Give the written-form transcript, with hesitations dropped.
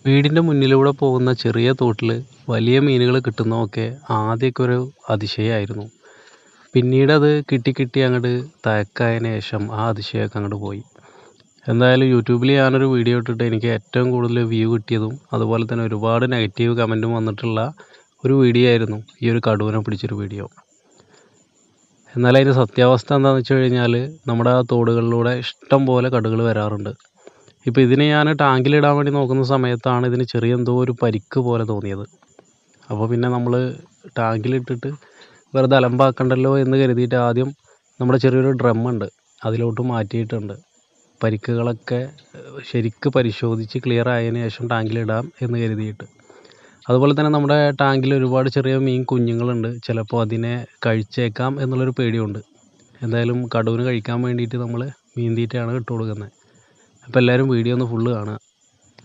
വീടിൻ്റെ മുന്നിലൂടെ പോകുന്ന ചെറിയ തോട്ടിൽ വലിയ മീനുകൾ കിട്ടുന്നതൊക്കെ ആദ്യമൊക്കെ ഒരു അതിശയമായിരുന്നു. പിന്നീട് അത് കിട്ടി കിട്ടി അങ്ങോട്ട് തഴക്കായതിന് ശേഷം ആ അതിശയമൊക്കെ അങ്ങോട്ട് പോയി. എന്തായാലും യൂട്യൂബിൽ ഞാനൊരു വീഡിയോ ഇട്ടിട്ട് എനിക്ക് ഏറ്റവും കൂടുതൽ വ്യൂ കിട്ടിയതും അതുപോലെ തന്നെ ഒരുപാട് നെഗറ്റീവ് കമൻറ്റും വന്നിട്ടുള്ള ഒരു വീഡിയോ ആയിരുന്നു ഈ ഒരു കടുവനെ പിടിച്ചൊരു വീഡിയോ. എന്നാൽ അതിൻ്റെ സത്യാവസ്ഥ എന്താണെന്ന് വെച്ച് കഴിഞ്ഞാൽ നമ്മുടെ ആ തോടുകളിലൂടെ ഇഷ്ടം പോലെ കടുകൾ വരാറുണ്ട്. ഇപ്പോൾ ഇതിനെ ഞാൻ ടാങ്കിലിടാൻ വേണ്ടി നോക്കുന്ന സമയത്താണ് ഇതിന് ചെറിയ എന്തോ ഒരു പരിക്ക് പോലെ തോന്നിയത്. അപ്പോൾ പിന്നെ നമ്മൾ ടാങ്കിലിട്ടിട്ട് വെറുതെ അലമ്പാക്കണ്ടല്ലോ എന്ന് കരുതിയിട്ട് ആദ്യം നമ്മുടെ ചെറിയൊരു ഡ്രമ്മുണ്ട് അതിലോട്ട് മാറ്റിയിട്ടുണ്ട്. പരിക്കുകളൊക്കെ ശരിക്ക് പരിശോധിച്ച് ക്ലിയർ ആയതിനു ശേഷം ടാങ്കിലിടാം എന്ന് കരുതിയിട്ട്. അതുപോലെ തന്നെ നമ്മുടെ ടാങ്കിൽ ഒരുപാട് ചെറിയ മീൻ കുഞ്ഞുങ്ങളുണ്ട്. ചിലപ്പോൾ അതിനെ കഴിച്ചേക്കാം എന്നുള്ളൊരു പേടിയുണ്ട്. എന്തായാലും കടുവിന് കഴിക്കാൻ വേണ്ടിയിട്ട് നമ്മൾ മീൻ തീറ്റയാണ് ഇട്ട് കൊടുക്കുന്നത്. അപ്പോൾ എല്ലാവരും വീഡിയോ ഒന്ന് ഫുള്ള് കാണുക.